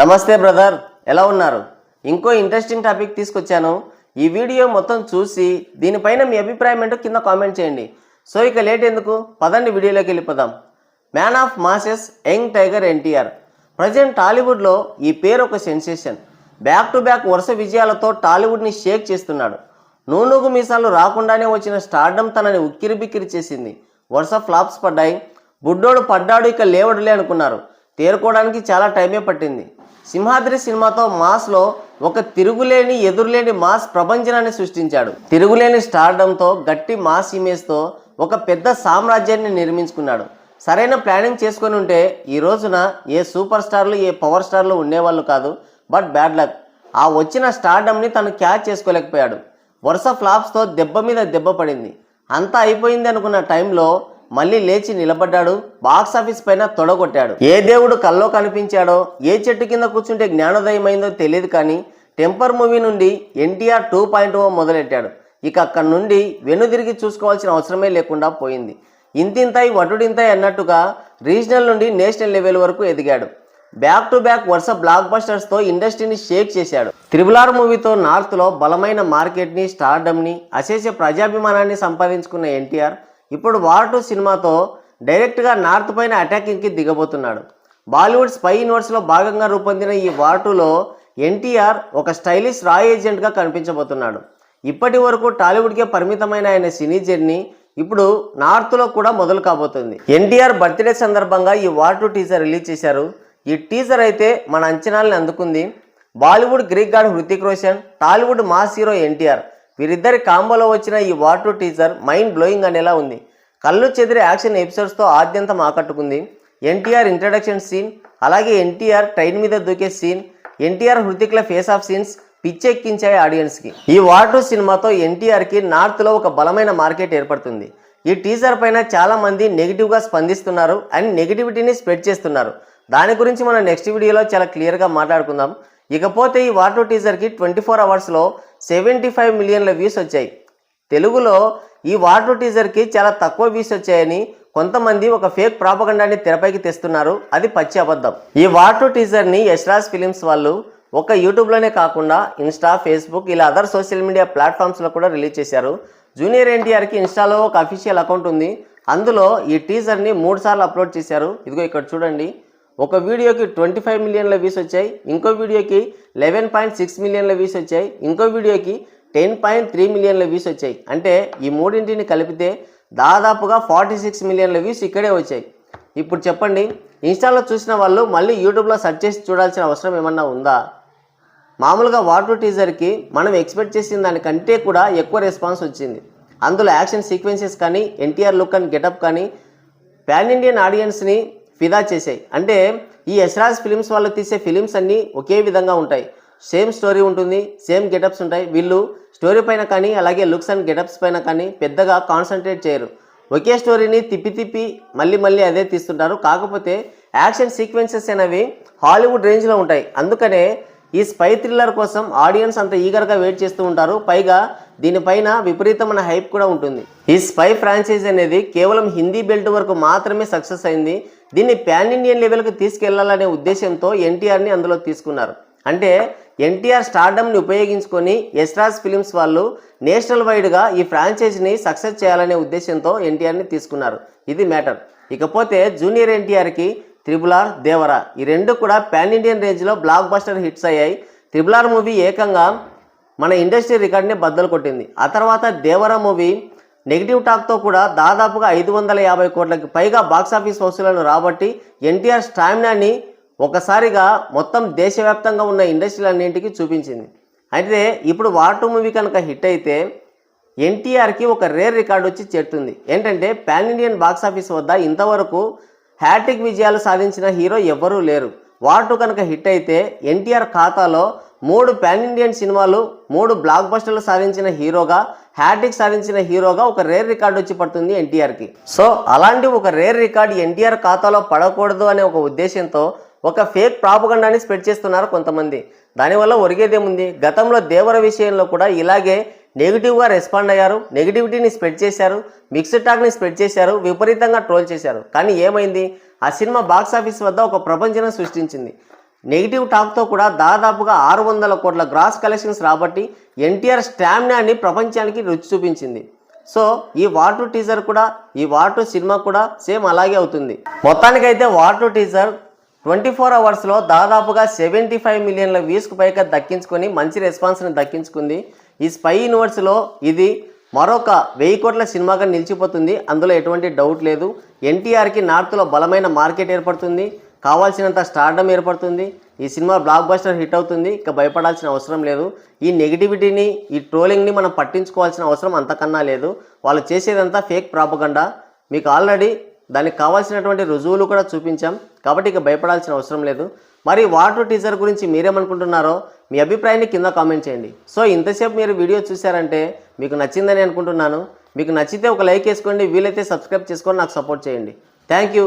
నమస్తే బ్రదర్, ఎలా ఉన్నారు? ఇంకో ఇంట్రెస్టింగ్ టాపిక్ తీసుకొచ్చాను. ఈ వీడియో మొత్తం చూసి దీనిపైన మీ అభిప్రాయం ఏంటో కింద కామెంట్ చేయండి. సో ఇక లేట్ ఎందుకు, పదండి వీడియోలోకి వెళ్ళిపోదాం. Man of masses young tiger NTR. Present టాలీవుడ్లో ఈ పేరు ఒక సెన్సేషన్. బ్యాక్ టు బ్యాక్ వరుస విజయాలతో టాలీవుడ్ని షేక్ చేస్తున్నాడు. నూనూగు మీసాలు రాకుండానే వచ్చిన స్టార్డమ్ తనని ఉక్కిరి బిక్కిరి చేసింది. వరుస ఫ్లాప్స్ పడ్డాయి. బుడ్డోడు పడ్డాడు ఇక లేవడులే అనుకున్నారు. తేరుకోవడానికి చాలా టైమే పట్టింది. సింహాద్రి సినిమాతో మాస్లో ఒక తిరుగులేని ఎదురులేని మాస్ ప్రపంచనాన్ని సృష్టించాడు. తిరుగులేని స్టార్డంతో గట్టి మాస్ ఇమేజ్తో ఒక పెద్ద సామ్రాజ్యాన్ని నిర్మించుకున్నాడు. సరైన ప్లానింగ్ చేసుకొని ఉంటే ఈ రోజున ఏ సూపర్ స్టార్లు ఏ పవర్ స్టార్లు ఉండేవాళ్ళు కాదు. బట్ బ్యాడ్ లక్, ఆ వచ్చిన స్టార్డమ్ని తను క్యాచ్ చేసుకోలేకపోయాడు. వరుస ఫ్లాప్స్తో దెబ్బ మీద దెబ్బ పడింది. అంతా అయిపోయింది అనుకున్న టైంలో మళ్ళీ లేచి నిలబడ్డాడు. బాక్సాఫీస్ పైన తొడగొట్టాడు. ఏ దేవుడు కల్లో కనిపించాడో, ఏ చెట్టు కింద కూర్చుంటే జ్ఞానోదయం అయిందో తెలియదు, కానీ టెంపర్ మూవీ నుండి ఎన్టీఆర్ 2.0 మొదలెట్టాడు. ఇక అక్కడి నుండి వెనుదిరిగి చూసుకోవాల్సిన అవసరమే లేకుండా పోయింది. ఇంతింతాయి వటుడింతాయి అన్నట్టుగా రీజనల్ నుండి నేషనల్ లెవెల్ వరకు ఎదిగాడు. బ్యాక్ టు బ్యాక్ వరుస బ్లాక్ బస్టర్స్తో ఇండస్ట్రీని షేక్ చేశాడు. త్రిబుల్ మూవీతో నార్త్లో బలమైన మార్కెట్ని, స్టార్డమ్ని, అశేష ప్రజాభిమానాన్ని సంపాదించుకున్న ఎన్టీఆర్ ఇప్పుడు వార్ 2 సినిమాతో డైరెక్ట్గా నార్త్ పైన అటాకింగ్కి దిగబోతున్నాడు. బాలీవుడ్ స్పై యూనివర్స్లో భాగంగా రూపొందిన ఈ వార్ 2లో ఎన్టీఆర్ ఒక స్టైలిష్ రా ఏజెంట్గా కనిపించబోతున్నాడు. ఇప్పటి వరకు టాలీవుడ్కే పరిమితమైన ఆయన సినీ జర్నీ ఇప్పుడు నార్త్లో కూడా మొదలు కాబోతుంది. ఎన్టీఆర్ బర్త్డే సందర్భంగా ఈ వార్ 2 టీజర్ రిలీజ్ చేశారు. ఈ టీజర్ అయితే మన అంచనాలను అందుకుంది. Bollywood Greek God Hrithik Roshan, Tollywood mass hero NTR, వీరిద్దరి కాంబోలో వచ్చిన ఈ వార్ 2 టీజర్ మైండ్ బ్లోయింగ్ అనేలా ఉంది. కళ్ళు చెదిరే యాక్షన్ ఎపిసోడ్స్తో ఆద్యంతం ఆకట్టుకుంది. ఎన్టీఆర్ ఇంట్రడక్షన్ సీన్, అలాగే ఎన్టీఆర్ ట్రైన్ మీద దూకే సీన్, ఎన్టీఆర్ హృతిక్ల ఫేస్ ఆఫ్ సీన్స్ పిచ్చెక్కించాయి ఆడియన్స్కి. ఈ వార్ 2 సినిమాతో ఎన్టీఆర్కి నార్త్లో ఒక బలమైన మార్కెట్ ఏర్పడుతుంది. ఈ టీజర్ పైన చాలామంది నెగిటివ్గా స్పందిస్తున్నారు అండ్ నెగిటివిటీని స్ప్రెడ్ చేస్తున్నారు. దాని గురించి మనం నెక్స్ట్ వీడియోలో చాలా క్లియర్గా మాట్లాడుకుందాం. ఇకపోతే ఈ వార్ 2 టీజర్కి 24 అవర్స్లో 75 మిలియన్ల వ్యూస్ వచ్చాయి. తెలుగులో ఈ వార్ 2 టీజర్కి చాలా తక్కువ వ్యూస్ వచ్చాయని కొంతమంది ఒక ఫేక్ ప్రాపగండాన్ని తెరపైకి తెస్తున్నారు. అది పచ్చి అబద్ధం. ఈ వార్ 2 టీజర్ని యశ్రాజ్ ఫిలిమ్స్ వాళ్ళు ఒక యూట్యూబ్లోనే కాకుండా ఇన్స్టా, ఫేస్బుక్ ఇలా అదర్ సోషల్ మీడియా ప్లాట్ఫామ్స్లో కూడా రిలీజ్ చేశారు. జూనియర్ ఎన్టీఆర్కి ఇన్స్టాలో ఒక అఫీషియల్ అకౌంట్ ఉంది. అందులో ఈ టీజర్ని 3 సార్లు అప్లోడ్ చేశారు. ఇదిగో ఇక్కడ చూడండి. ఒక వీడియోకి 25 మిలియన్ల వ్యూస్ వచ్చాయి, ఇంకో వీడియోకి 11.6 మిలియన్ల వ్యూస్ వచ్చాయి, ఇంకో వీడియోకి 10.3 మిలియన్ల వ్యూస్ వచ్చాయి. అంటే ఈ మూడింటిని కలిపితే దాదాపుగా 46 మిలియన్ల వ్యూస్ ఇక్కడే వచ్చాయి. ఇప్పుడు చెప్పండి, ఇన్స్టాలో చూసిన వాళ్ళు మళ్ళీ యూట్యూబ్లో సెర్చ్ చేసి చూడాల్సిన అవసరం ఏమన్నా ఉందా? మామూలుగా వార్ 2 టీజర్కి మనం ఎక్స్పెక్ట్ చేసిన దానికంటే కూడా ఎక్కువ రెస్పాన్స్ వచ్చింది. అందులో యాక్షన్ సీక్వెన్సెస్ కానీ, ఎన్టీఆర్ లుక్ అండ్ గెటప్ కానీ పాన్ ఇండియన్ ఆడియన్స్ని ఫిదా చేసాయి. అంటే ఈ యశ్రాజ్ ఫిలిమ్స్ వాళ్ళు తీసే ఫిలిమ్స్ అన్నీ ఒకే విధంగా ఉంటాయి. సేమ్ స్టోరీ ఉంటుంది, సేమ్ గెటప్స్ ఉంటాయి. వీళ్ళు స్టోరీ పైన కానీ అలాగే లుక్స్ అండ్ గెటప్స్ పైన కానీ పెద్దగా కాన్సన్ట్రేట్ చేయరు. ఒకే స్టోరీని తిప్పి తిప్పి మళ్ళీ అదే తీస్తుంటారు. కాకపోతే యాక్షన్ సీక్వెన్సెస్ అనేవి హాలీవుడ్ రేంజ్లో ఉంటాయి. అందుకనే ఈ స్పై థ్రిల్లర్ కోసం ఆడియన్స్ అంత ఈగర్గా వెయిట్ చేస్తూ ఉంటారు. పైగా దీనిపైన విపరీతమైన హైప్ కూడా ఉంటుంది. ఈ స్పై ఫ్రాంచైజ్ అనేది కేవలం హిందీ బెల్ట్ వరకు మాత్రమే సక్సెస్ అయింది. దీన్ని పాన్ ఇండియన్ లెవెల్కి తీసుకెళ్లాలనే ఉద్దేశంతో ఎన్టీఆర్ని అందులో తీసుకున్నారు. అంటే ఎన్టీఆర్ స్టార్డమ్ని ఉపయోగించుకొని యశ్రాజ్ ఫిలిమ్స్ వాళ్ళు నేషనల్ వైడ్గా ఈ ఫ్రాంచైజీని సక్సెస్ చేయాలనే ఉద్దేశంతో ఎన్టీఆర్ని తీసుకున్నారు. ఇది మ్యాటర్. ఇకపోతే జూనియర్ ఎన్టీఆర్కి త్రిబుల్ ఆర్, దేవరా ఈ రెండు కూడా పాన్ ఇండియన్ రేంజ్లో బ్లాక్ బస్టర్ హిట్స్ అయ్యాయి. త్రిబుల్ ఆర్ మూవీ ఏకంగా మన ఇండస్ట్రీ రికార్డ్ని బద్దలు కొట్టింది. ఆ తర్వాత దేవరా మూవీ నెగిటివ్ టాక్తో కూడా దాదాపుగా 550 కోట్లకి పైగా బాక్సాఫీస్ వసూలను రాబట్టి ఎన్టీఆర్ స్టామినాని ఒకసారిగా మొత్తం దేశవ్యాప్తంగా ఉన్న ఇండస్ట్రీలన్నింటికి చూపించింది. అయితే ఇప్పుడు వార్ 2 మూవీ కనుక హిట్ అయితే ఎన్టీఆర్కి ఒక రేర్ రికార్డు వచ్చి చేరుతుంది. ఏంటంటే పాన్ ఇండియన్ బాక్సాఫీస్ వద్ద ఇంతవరకు హ్యాట్రిక్ విజయాలు సాధించిన హీరో ఎవ్వరూ లేరు. వార్ 2 కనుక హిట్ అయితే ఎన్టీఆర్ ఖాతాలో 3 పాన్ ఇండియన్ సినిమాలు, 3 బ్లాక్ బస్టర్లు సాధించిన హీరోగా, హ్యాట్రిక్ సాధించిన హీరోగా ఒక రేర్ రికార్డు వచ్చి పడుతుంది ఎన్టీఆర్కి. సో అలాంటి ఒక రేర్ రికార్డు ఎన్టీఆర్ ఖాతాలో పడకూడదు అనే ఒక ఉద్దేశంతో ఒక ఫేక్ ప్రాపగండాని స్ప్రెడ్ చేస్తున్నారు కొంతమంది. దానివల్ల ఒరిగేదేముంది? గతంలో దేవర విషయంలో కూడా ఇలాగే నెగిటివ్గా రెస్పాండ్ అయ్యారు, నెగిటివిటీని స్ప్రెడ్ చేశారు, మిక్స్డ్ టాక్ని స్ప్రెడ్ చేశారు, విపరీతంగా ట్రోల్ చేశారు. కానీ ఏమైంది? ఆ సినిమా బాక్సాఫీస్ వద్ద ఒక ప్రపంచం సృష్టించింది. నెగిటివ్ టాక్తో కూడా దాదాపుగా 600 కోట్ల గ్రాస్ కలెక్షన్స్ రాబట్టి ఎన్టీఆర్ స్టామినాని ప్రపంచానికి రుచి చూపించింది. సో ఈ వార్ 2 టీజర్ కూడా, ఈ వార్ 2 సినిమా కూడా సేమ్ అలాగే అవుతుంది. మొత్తానికైతే వార్ 2 టీజర్ 24 అవర్స్లో దాదాపుగా 75 మిలియన్ల వ్యూస్కు పైగా దక్కించుకొని మంచి రెస్పాన్స్ని దక్కించుకుంది. ఈ స్పై యూనివర్స్లో ఇది మరొక 1000 కోట్ల సినిమాగా నిలిచిపోతుంది, అందులో ఎటువంటి డౌట్ లేదు. ఎన్టీఆర్కి నార్త్లో బలమైన మార్కెట్ ఏర్పడుతుంది, కావాల్సినంత స్టార్డమ్ ఏర్పడుతుంది. ఈ సినిమా బ్లాక్ బస్టర్ హిట్ అవుతుంది, ఇక భయపడాల్సిన అవసరం లేదు. ఈ నెగిటివిటీని, ఈ ట్రోలింగ్ని మనం పట్టించుకోవాల్సిన అవసరం అంతకన్నా లేదు. వాళ్ళు చేసేదంతా ఫేక్ ప్రాపగండా. మీకు ఆల్రెడీ దానికి కావాల్సినటువంటి రుజువులు కూడా చూపించాం, కాబట్టి ఇక భయపడాల్సిన అవసరం లేదు. మరి వార్ 2 టీజర్ గురించి మీరేమనుకుంటున్నారో మీ అభిప్రాయాన్ని కింద కామెంట్ చేయండి. సో ఇంతసేపు మీరు వీడియో చూశారంటే మీకు నచ్చిందని అనుకుంటున్నాను. మీకు నచ్చితే ఒక లైక్ వేసుకోండి, వీలైతే సబ్స్క్రైబ్ చేసుకొని నాకు సపోర్ట్ చేయండి. Thank you.